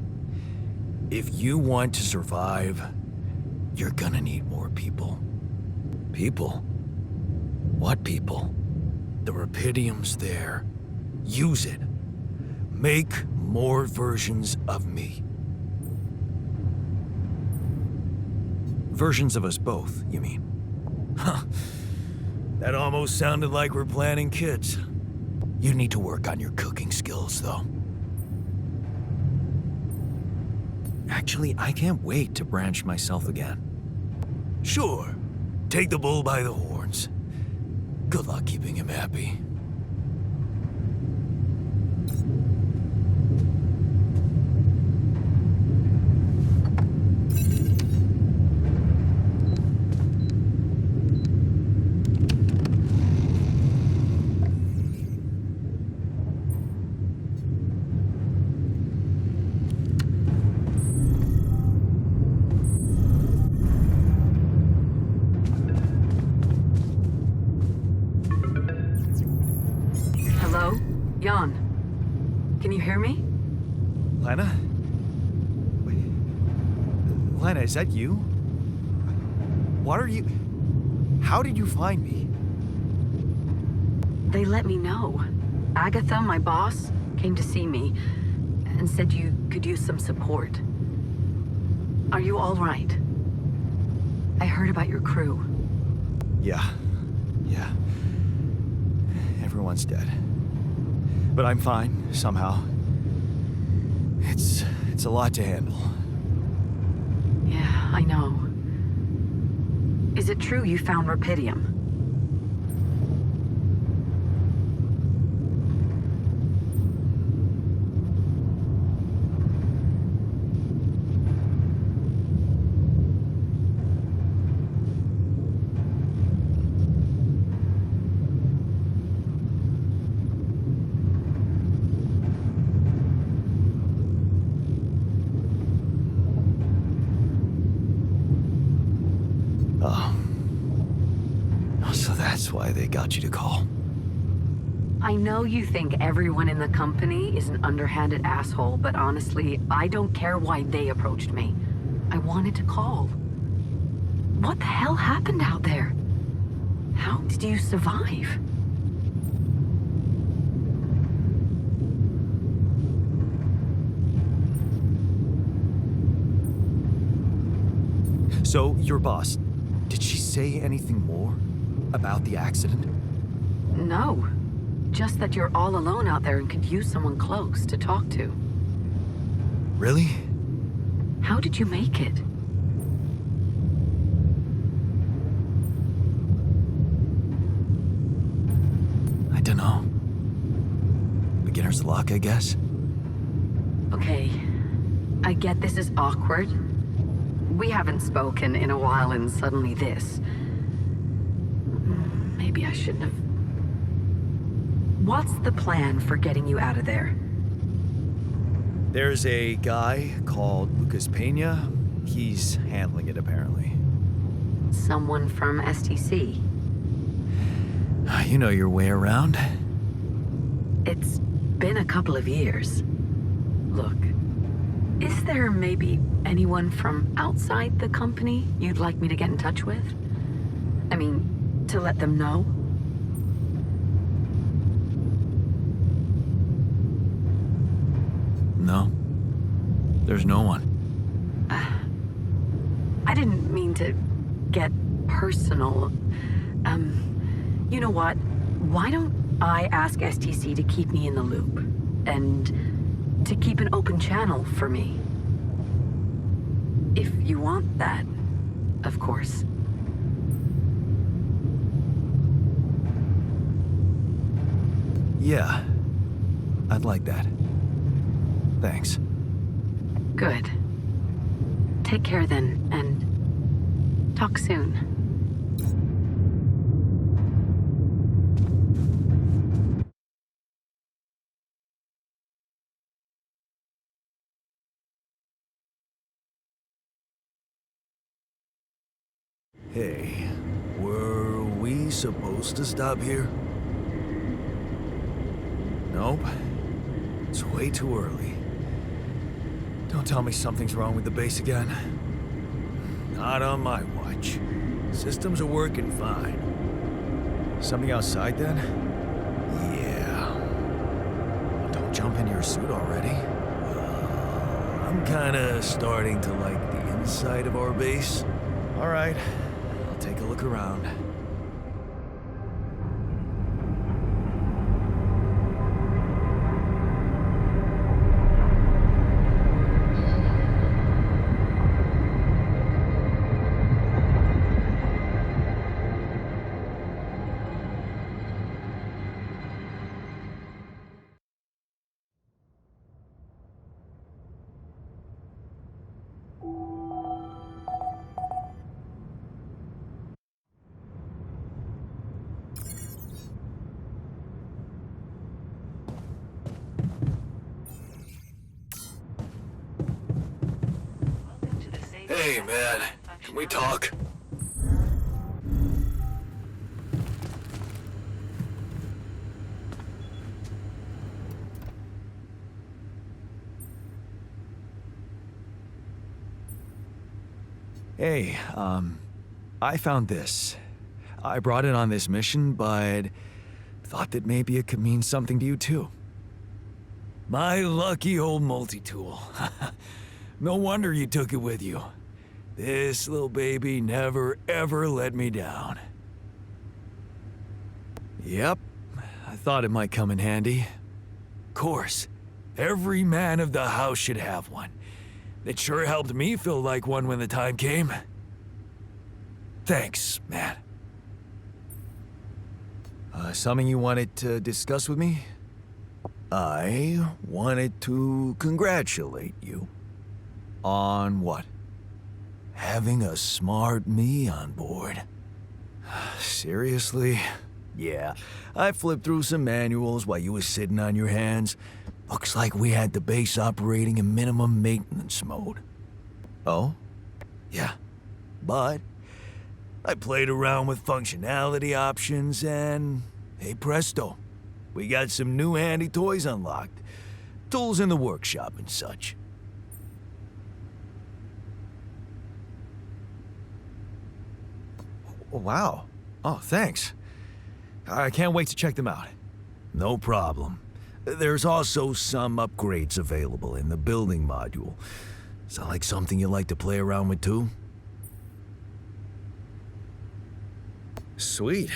If you want to survive, you're gonna need more people. People? What people? The Rapidium's there. Use it. Make more versions of me. Versions of us both, you mean? Huh. That almost sounded like we're planning kids. You need to work on your cooking skills, though. Actually, I can't wait to branch myself again. Sure. Take the bull by the horns. Good luck keeping him happy.
Jan, can you hear me?
Lana? Wait. Lana, is that you? What are you... How did you find me?
They let me know. Agatha, my boss, came to see me and said you could use some support. Are you all right? I heard about your crew.
Yeah. Everyone's dead. But I'm fine, somehow. It's a lot to handle.
Yeah, I know. Is it true you found Rapidium?
So that's why they got you to call.
I know you think everyone in the company is an underhanded asshole, but honestly, I don't care why they approached me. I wanted to call. What the hell happened out there? How did you survive?
So, your boss, did she say anything more about the accident?
No. Just that you're all alone out there and could use someone close to talk to.
Really?
How did you make it?
I dunno. Beginner's luck, I guess?
Okay. I get this is awkward. We haven't spoken in a while and suddenly this. Maybe I shouldn't have. What's the plan for getting you out of there?
There's a guy called Lucas Pena. He's handling it, apparently.
Someone from STC.
You know your way around.
It's been a couple of years. Look, is there maybe anyone from outside the company you'd like me to get in touch with? I mean, to let them know?
No. There's no one.
I didn't mean to get personal. You know what? Why don't I ask STC to keep me in the loop? And to keep an open channel for me? If you want that, of course.
Yeah. I'd like that. Thanks.
Good. Take care then, and talk soon.
Hey, were we supposed to stop here? Nope. It's way too early. Don't tell me something's wrong with the base again. Not on my watch. Systems are working fine. Something outside then? Yeah. Don't jump in your suit already. I'm kinda starting to like the inside of our base. All right, I'll take a look around. Hey, man. Can we talk? Hey, I found this. I brought it on this mission, but thought that maybe it could mean something to you too. My lucky old multi-tool. No wonder you took it with you. This little baby never ever let me down. Yep, I thought it might come in handy. course. Every man of the house should have one. It sure helped me feel like one when the time came. Thanks, man. Something you wanted to discuss with me? I wanted to congratulate you. On what? Having a smart me on board. Seriously? Yeah, I flipped through some manuals while you was sitting on your hands. Looks like we had the base operating in minimum maintenance mode. Oh? Yeah. But I played around with functionality options and, hey presto, we got some new handy toys unlocked. Tools in the workshop and such. Wow. Oh, thanks. I can't wait to check them out. No problem. There's also some upgrades available in the building module. Sound like something you like to play around with too? Sweet.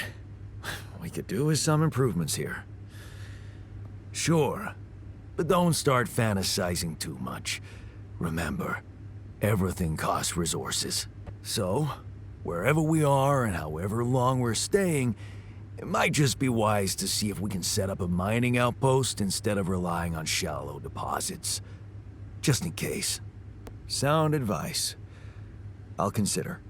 We could do with some improvements here. Sure, but don't start fantasizing too much. Remember, everything costs resources. So, wherever we are and however long we're staying, it might just be wise to see if we can set up a mining outpost instead of relying on shallow deposits. Just in case. Sound advice. I'll consider.